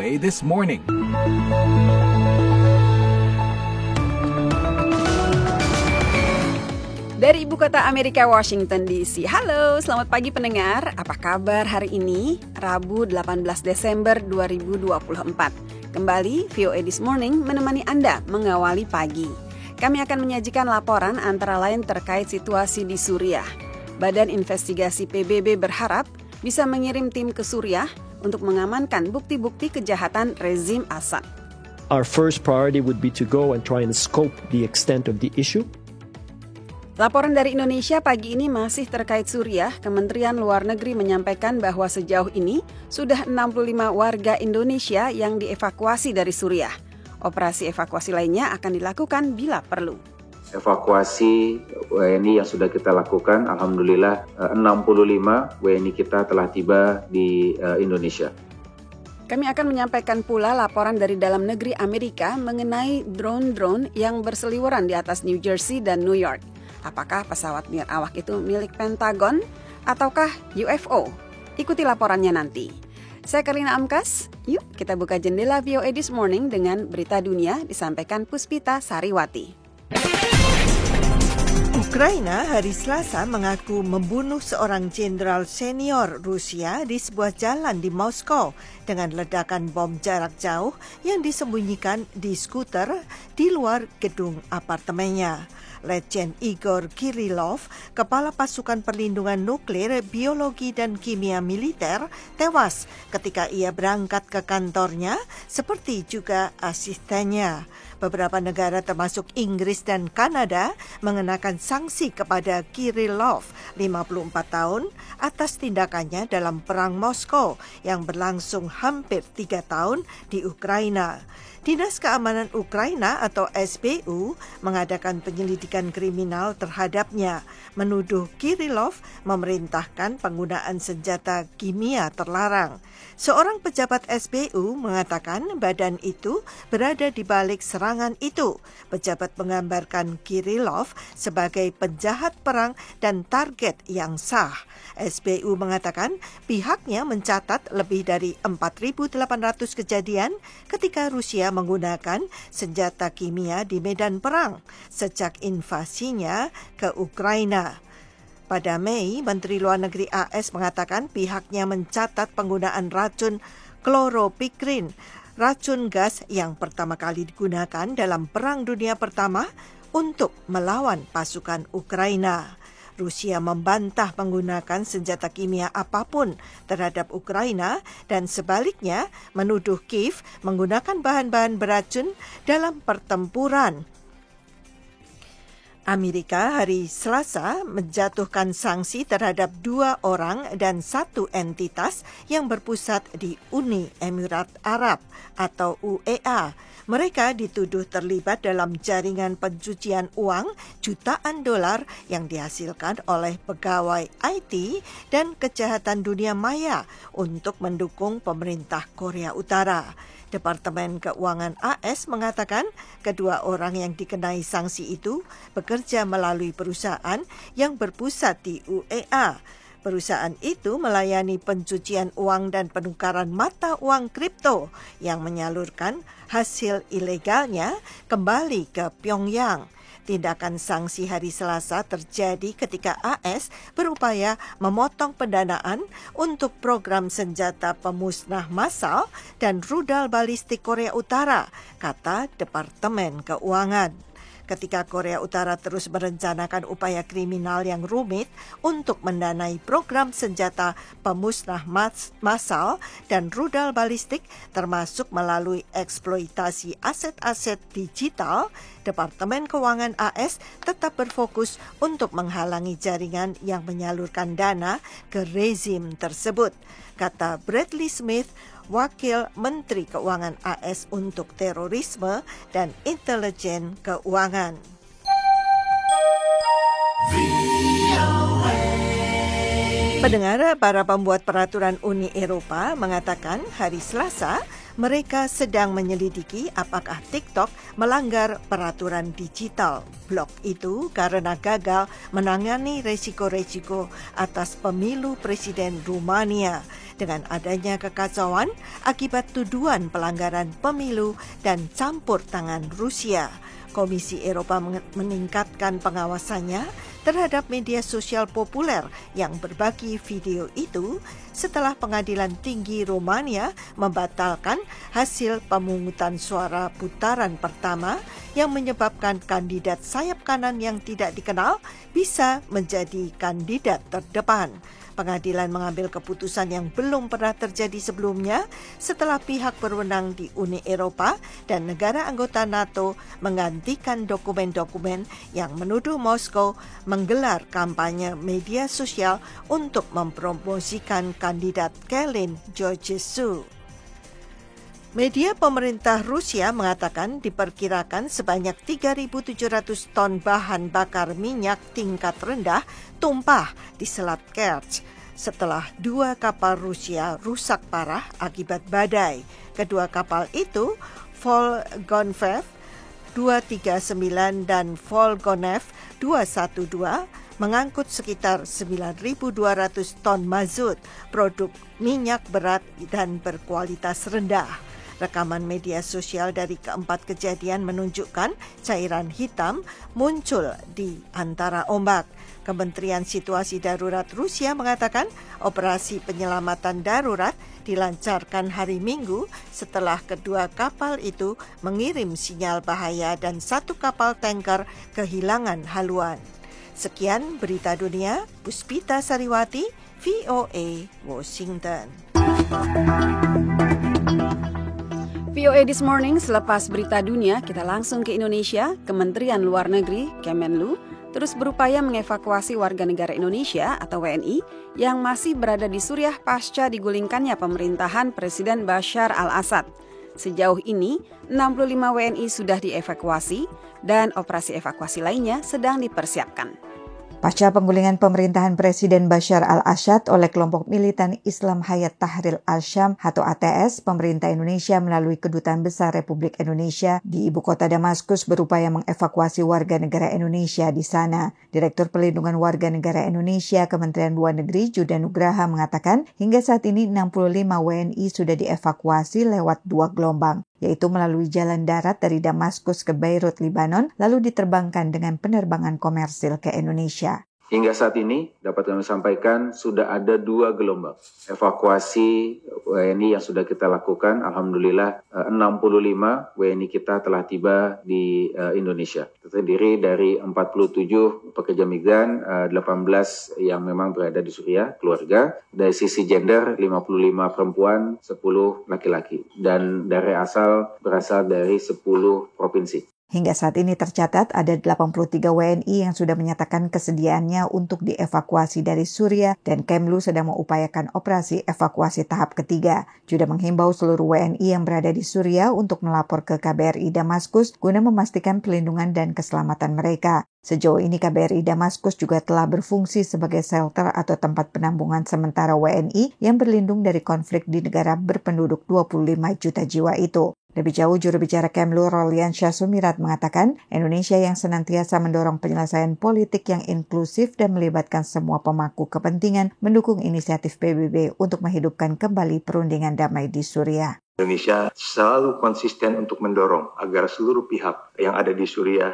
VOA This Morning. Dari ibu kota Amerika, Washington DC. Halo, selamat pagi pendengar. Apa kabar hari ini? Rabu 18 Desember 2024. Kembali VOA This Morning menemani Anda mengawali pagi. Kami akan menyajikan laporan antara lain terkait situasi di Suriah. Badan Investigasi PBB berharap bisa mengirim tim ke Suriah untuk mengamankan bukti-bukti kejahatan rezim Assad. Our first priority would be to go and try and scope the extent of the issue. Laporan dari Indonesia pagi ini masih terkait Suriah. Kementerian Luar Negeri menyampaikan bahwa sejauh ini sudah 65 warga Indonesia yang dievakuasi dari Suriah. Operasi evakuasi lainnya akan dilakukan bila perlu. Evakuasi WNI yang sudah kita lakukan, alhamdulillah 65 WNI kita telah tiba di Indonesia. Kami akan menyampaikan pula laporan dari dalam negeri Amerika mengenai drone-drone yang berseliweran di atas New Jersey dan New York. Apakah pesawat nirawak itu milik Pentagon ataukah UFO? Ikuti laporannya nanti. Saya Karina Amkas. Yuk kita buka jendela VOA This Morning dengan berita dunia disampaikan Puspita Sariwati. Ukraina hari Selasa mengaku membunuh seorang jenderal senior Rusia di sebuah jalan di Moskow dengan ledakan bom jarak jauh yang disembunyikan di skuter di luar gedung apartemennya. Letjen Igor Kirillov, kepala pasukan perlindungan nuklir, biologi dan kimia militer, tewas ketika ia berangkat ke kantornya, seperti juga asistennya. Beberapa negara termasuk Inggris dan Kanada mengenakan sanksi kepada Kirillov, 54 tahun, atas tindakannya dalam perang Moskow yang berlangsung hampir 3 tahun di Ukraina. Dinas Keamanan Ukraina atau SBU mengadakan penyelidikan kriminal terhadapnya, menuduh Kirillov memerintahkan penggunaan senjata kimia terlarang. Seorang pejabat SBU mengatakan badan itu berada di balik serangan itu. Pejabat menggambarkan Kirillov sebagai penjahat perang dan target yang sah. SBU mengatakan pihaknya mencatat lebih dari 4.800 kejadian ketika Rusia menggunakan senjata kimia di medan perang sejak invasinya ke Ukraina. Pada Mei, Menteri Luar Negeri AS mengatakan pihaknya mencatat penggunaan racun kloropikrin, racun gas yang pertama kali digunakan dalam Perang Dunia Pertama untuk melawan pasukan Ukraina. Rusia membantah menggunakan senjata kimia apapun terhadap Ukraina dan sebaliknya menuduh Kiev menggunakan bahan-bahan beracun dalam pertempuran. Amerika hari Selasa menjatuhkan sanksi terhadap 2 orang dan 1 entitas yang berpusat di Uni Emirat Arab atau UEA. Mereka dituduh terlibat dalam jaringan pencucian uang jutaan dolar yang dihasilkan oleh pegawai IT dan kejahatan dunia maya untuk mendukung pemerintah Korea Utara. Departemen Keuangan AS mengatakan kedua orang yang dikenai sanksi itu bekerja melalui perusahaan yang berpusat di UEA. Perusahaan itu melayani pencucian uang dan penukaran mata uang kripto yang menyalurkan hasil ilegalnya kembali ke Pyongyang. Tindakan sanksi hari Selasa terjadi ketika AS berupaya memotong pendanaan untuk program senjata pemusnah massal dan rudal balistik Korea Utara, kata Departemen Keuangan. Ketika Korea Utara terus merencanakan upaya kriminal yang rumit untuk mendanai program senjata pemusnah massal dan rudal balistik termasuk melalui eksploitasi aset-aset digital, Departemen Keuangan AS tetap berfokus untuk menghalangi jaringan yang menyalurkan dana ke rezim tersebut, kata Bradley Smith, Wakil Menteri Keuangan AS untuk Terorisme dan Intelijen Keuangan. Pendengar, para pembuat peraturan Uni Eropa mengatakan hari Selasa mereka sedang menyelidiki apakah TikTok melanggar peraturan digital. Blok itu karena gagal menangani resiko-resiko atas pemilu presiden Rumania dengan adanya kekacauan akibat tuduhan pelanggaran pemilu dan campur tangan Rusia. Komisi Eropa meningkatkan pengawasannya terhadap media sosial populer yang berbagi video itu setelah Pengadilan Tinggi Rumania membatalkan hasil pemungutan suara putaran pertama yang menyebabkan kandidat sayap kanan yang tidak dikenal bisa menjadi kandidat terdepan. Pengadilan mengambil keputusan yang belum pernah terjadi sebelumnya setelah pihak berwenang di Uni Eropa dan negara anggota NATO menggantikan dokumen-dokumen yang menuduh Moskow menggelar kampanye media sosial untuk mempromosikan kandidat Kelin Georgescu. Media pemerintah Rusia mengatakan diperkirakan sebanyak 3.700 ton bahan bakar minyak tingkat rendah tumpah di Selat Kerch setelah 2 kapal Rusia rusak parah akibat badai. Kedua kapal itu, Volgonnev 239 dan Volgonev 212, mengangkut sekitar 9.200 ton mazut, produk minyak berat dan berkualitas rendah. Rekaman media sosial dari keempat kejadian menunjukkan cairan hitam muncul di antara ombak. Kementerian Situasi Darurat Rusia mengatakan operasi penyelamatan darurat dilancarkan hari Minggu setelah kedua kapal itu mengirim sinyal bahaya dan 1 kapal tanker kehilangan haluan. Sekian berita dunia, Puspita Sariwati, VOA, Washington. VOA This Morning, selepas berita dunia, kita langsung ke Indonesia. Kementerian Luar Negeri, Kemenlu, terus berupaya mengevakuasi warga negara Indonesia atau WNI yang masih berada di Suriah pasca digulingkannya pemerintahan Presiden Bashar al-Assad. Sejauh ini, 65 WNI sudah dievakuasi dan operasi evakuasi lainnya sedang dipersiapkan. Pasca penggulingan pemerintahan Presiden Bashar al-Assad oleh kelompok militan Islam Hayat Tahrir al-Syam atau ATS, pemerintah Indonesia melalui Kedutaan Besar Republik Indonesia di Ibu Kota Damaskus berupaya mengevakuasi warga negara Indonesia di sana. Direktur Pelindungan Warga Negara Indonesia Kementerian Luar Negeri Juda Nugraha mengatakan hingga saat ini 65 WNI sudah dievakuasi lewat 2 gelombang, yaitu melalui jalan darat dari Damaskus ke Beirut, Lebanon, lalu diterbangkan dengan penerbangan komersil ke Indonesia. Hingga saat ini dapat kami sampaikan sudah ada 2 gelombang evakuasi WNI yang sudah kita lakukan. Alhamdulillah 65 WNI kita telah tiba di Indonesia. Terdiri dari 47 pekerja migran, 18 yang memang berada di Suriah, keluarga. Dari sisi gender 55 perempuan, 10 laki-laki. Dan dari asal berasal dari 10 provinsi. Hingga saat ini tercatat ada 83 WNI yang sudah menyatakan kesediaannya untuk dievakuasi dari Suriah dan Kemlu sedang mengupayakan operasi evakuasi tahap ketiga. Juga menghimbau seluruh WNI yang berada di Suriah untuk melapor ke KBRI Damaskus guna memastikan pelindungan dan keselamatan mereka. Sejauh ini KBRI Damaskus juga telah berfungsi sebagai shelter atau tempat penampungan sementara WNI yang berlindung dari konflik di negara berpenduduk 25 juta jiwa itu. Lebih jauh, juru bicara Kemlu Rolian Syahsumirat mengatakan Indonesia yang senantiasa mendorong penyelesaian politik yang inklusif dan melibatkan semua pemangku kepentingan mendukung inisiatif PBB untuk menghidupkan kembali perundingan damai di Suriah. Indonesia selalu konsisten untuk mendorong agar seluruh pihak yang ada di Suriah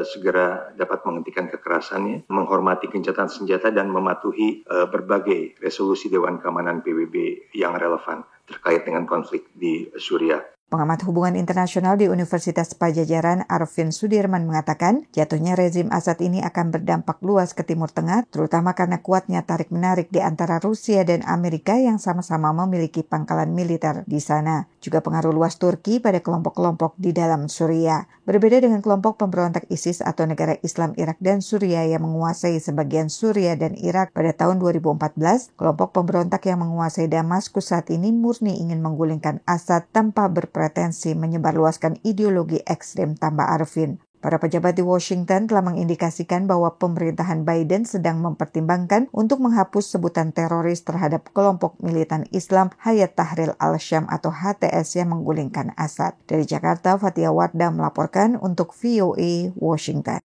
segera dapat menghentikan kekerasannya, menghormati gencatan senjata dan mematuhi berbagai resolusi Dewan Keamanan PBB yang relevan terkait dengan konflik di Suriah. Pengamat hubungan internasional di Universitas Pajajaran Arvin Sudirman mengatakan jatuhnya rezim Assad ini akan berdampak luas ke Timur Tengah, terutama karena kuatnya tarik-menarik di antara Rusia dan Amerika yang sama-sama memiliki pangkalan militer di sana. Juga pengaruh luas Turki pada kelompok-kelompok di dalam Suriah. Berbeda dengan kelompok pemberontak ISIS atau negara Islam Irak dan Suriah yang menguasai sebagian Suriah dan Irak pada tahun 2014, kelompok pemberontak yang menguasai Damaskus saat ini murni ingin menggulingkan Assad tanpa pretensi menyebarluaskan ideologi ekstrem, tambah Arvin. Para pejabat di Washington telah mengindikasikan bahwa pemerintahan Biden sedang mempertimbangkan untuk menghapus sebutan teroris terhadap kelompok militan Islam Hayat Tahrir al-Syam atau HTS yang menggulingkan Assad. Dari Jakarta, Fatia Wardah melaporkan untuk VOA Washington.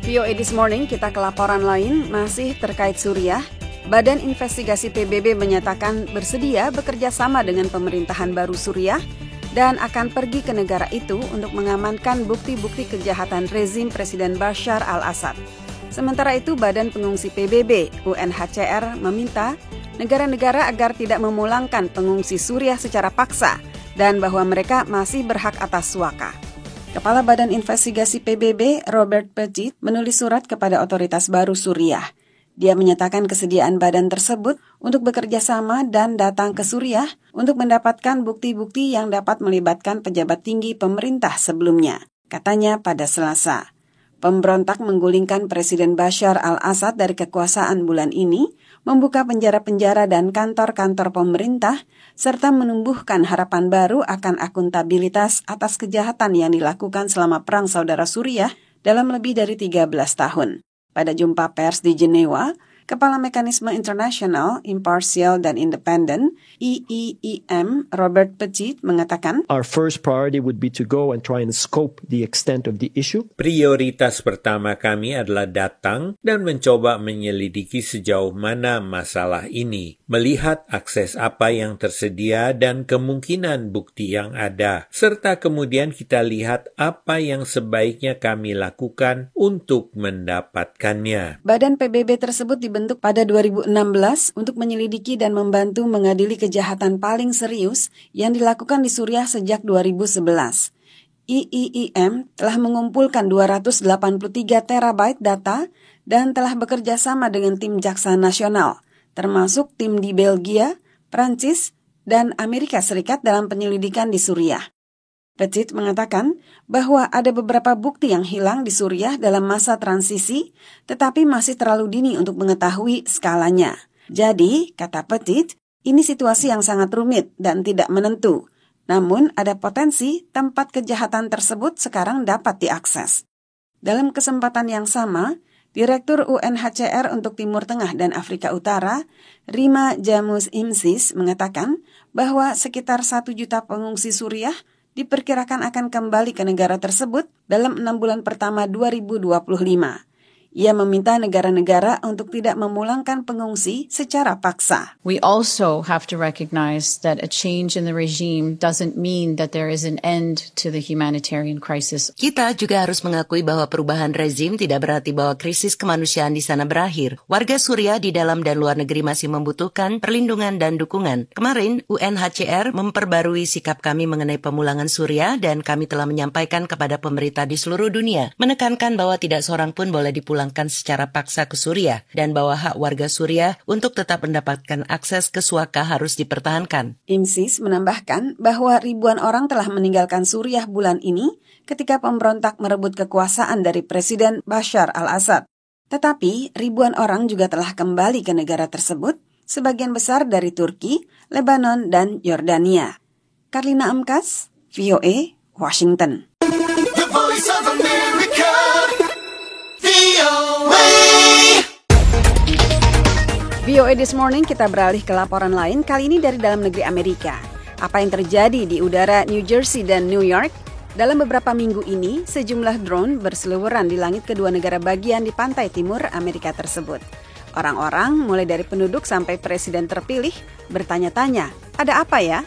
VOA This Morning, kita ke laporan lain masih terkait Suriah. Badan Investigasi PBB menyatakan bersedia bekerja sama dengan pemerintahan baru Suriah dan akan pergi ke negara itu untuk mengamankan bukti-bukti kejahatan rezim Presiden Bashar al-Assad. Sementara itu, Badan Pengungsi PBB UNHCR meminta negara-negara agar tidak memulangkan pengungsi Suriah secara paksa dan bahwa mereka masih berhak atas suaka. Kepala Badan Investigasi PBB Robert Petit menulis surat kepada otoritas baru Suriah. Dia menyatakan kesediaan badan tersebut untuk bekerja sama dan datang ke Suriah untuk mendapatkan bukti-bukti yang dapat melibatkan pejabat tinggi pemerintah sebelumnya. Katanya pada Selasa, pemberontak menggulingkan Presiden Bashar al-Assad dari kekuasaan bulan ini, membuka penjara-penjara dan kantor-kantor pemerintah, serta menumbuhkan harapan baru akan akuntabilitas atas kejahatan yang dilakukan selama Perang Saudara Suriah dalam lebih dari 13 tahun. Pada jumpa pers di Jenewa, Kepala Mekanisme Internasional, Impartial dan Independent, IIIM, Robert Petit, mengatakan, Our first priority would be to go and try and scope the extent of the issue. Prioritas pertama kami adalah datang dan mencoba menyelidiki sejauh mana masalah ini, melihat akses apa yang tersedia dan kemungkinan bukti yang ada, serta kemudian kita lihat apa yang sebaiknya kami lakukan untuk mendapatkannya. Badan PBB tersebut dibentuk pada 2016 untuk menyelidiki dan membantu mengadili kejahatan paling serius yang dilakukan di Suriah sejak 2011. IIIM telah mengumpulkan 283 terabyte data dan telah bekerja sama dengan tim jaksa nasional, termasuk tim di Belgia, Prancis, dan Amerika Serikat dalam penyelidikan di Suriah. Petit mengatakan bahwa ada beberapa bukti yang hilang di Suriah dalam masa transisi, tetapi masih terlalu dini untuk mengetahui skalanya. Jadi, kata Petit, ini situasi yang sangat rumit dan tidak menentu. Namun, ada potensi tempat kejahatan tersebut sekarang dapat diakses. Dalam kesempatan yang sama, Direktur UNHCR untuk Timur Tengah dan Afrika Utara, Rima Jamus Imsis, mengatakan bahwa sekitar 1 juta pengungsi Suriah diperkirakan akan kembali ke negara tersebut dalam 6 bulan pertama 2025. Ia meminta negara-negara untuk tidak memulangkan pengungsi secara paksa. We also have to recognize that a change in the regime doesn't mean that there is an end to the humanitarian crisis. Kita juga harus mengakui bahwa perubahan rezim tidak berarti bahwa krisis kemanusiaan di sana berakhir. Warga Suriah di dalam dan luar negeri masih membutuhkan perlindungan dan dukungan. Kemarin, UNHCR memperbarui sikap kami mengenai pemulangan Suriah dan kami telah menyampaikan kepada pemerintah di seluruh dunia, menekankan bahwa tidak seorang pun boleh dipulangkan secara paksa ke Suriah dan bahwa hak warga Suriah untuk tetap mendapatkan akses ke suaka harus dipertahankan. Imsis menambahkan bahwa ribuan orang telah meninggalkan Suriah bulan ini ketika pemberontak merebut kekuasaan dari Presiden Bashar al-Assad. Tetapi ribuan orang juga telah kembali ke negara tersebut, sebagian besar dari Turki, Lebanon, dan Yordania. Karlina Amkas, VOA, Washington. The Voice of America. VOA This Morning kita beralih ke laporan lain, kali ini dari dalam negeri Amerika. Apa yang terjadi di udara New Jersey dan New York? Dalam beberapa minggu ini, sejumlah drone berseliweran di langit kedua negara bagian di pantai timur Amerika tersebut. Orang-orang, mulai dari penduduk sampai presiden terpilih, bertanya-tanya, ada apa ya?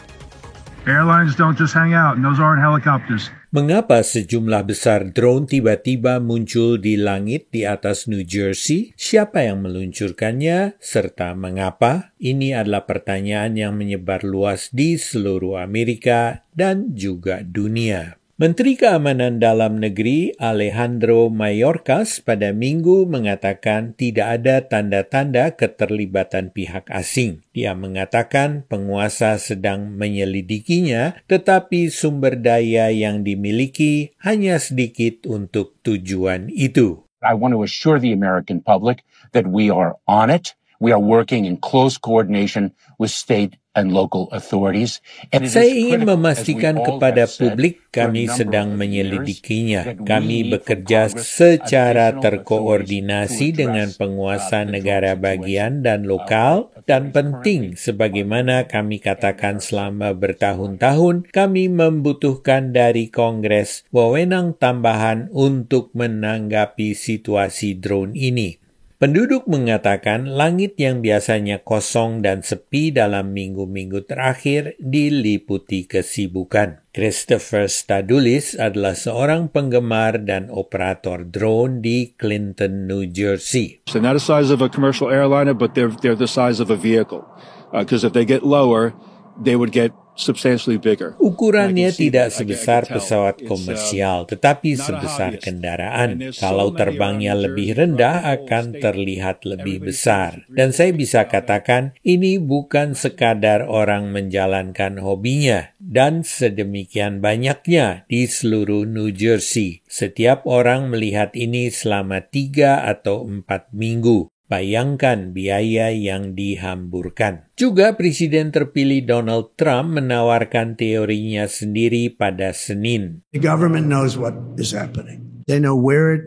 Airlines don't just hang out, and those aren't helicopters. Mengapa sejumlah besar drone tiba-tiba muncul di langit di atas New Jersey? Siapa yang meluncurkannya? Serta mengapa? Ini adalah pertanyaan yang menyebar luas di seluruh Amerika dan juga dunia. Menteri Keamanan Dalam Negeri Alejandro Mayorkas pada Minggu mengatakan tidak ada tanda-tanda keterlibatan pihak asing. Dia mengatakan penguasa sedang menyelidikinya, tetapi sumber daya yang dimiliki hanya sedikit untuk tujuan itu. I want to assure the American public that we are on it. We are working in close coordination with state and local authorities. Saya ingin memastikan kepada publik kami sedang menyelidikinya. Kami bekerja secara terkoordinasi dengan penguasa negara bagian dan lokal, dan penting, sebagaimana kami katakan selama bertahun-tahun, kami membutuhkan dari Kongres wewenang tambahan untuk menanggapi situasi drone ini. Penduduk mengatakan langit yang biasanya kosong dan sepi dalam minggu-minggu terakhir diliputi kesibukan. Christopher Stadulis adalah seorang penggemar dan operator drone di Clinton, New Jersey. So not the size of a commercial airliner, but they're the size of a vehicle. Because if they get lower, they would get substantially bigger. Ukurannya tidak sebesar pesawat komersial, tetapi sebesar kendaraan. Kalau terbangnya lebih rendah, akan terlihat lebih besar. Dan saya bisa katakan, ini bukan sekadar orang menjalankan hobinya. Dan sedemikian banyaknya di seluruh New Jersey. Setiap orang melihat ini selama 3 atau 4 minggu. Bayangkan biaya yang dihamburkan. Juga Presiden terpilih Donald Trump menawarkan teorinya sendiri pada Senin. The government knows what is happening. They know where it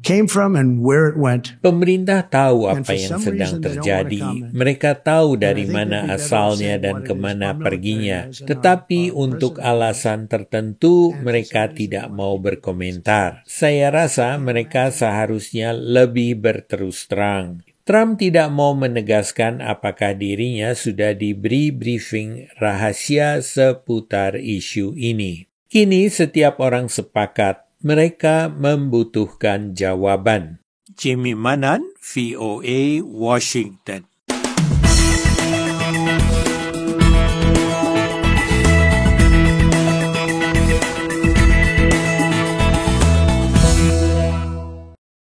came from and where it went. Pemerintah tahu apa yang sedang terjadi. Mereka tahu dari mana asalnya dan kemana perginya. Tetapi untuk alasan tertentu, mereka tidak mau berkomentar. Saya rasa mereka seharusnya lebih berterus terang. Trump tidak mau menegaskan apakah dirinya sudah diberi briefing rahasia seputar isu ini. Kini setiap orang sepakat mereka membutuhkan jawaban. Jimmy Manan, VOA, Washington.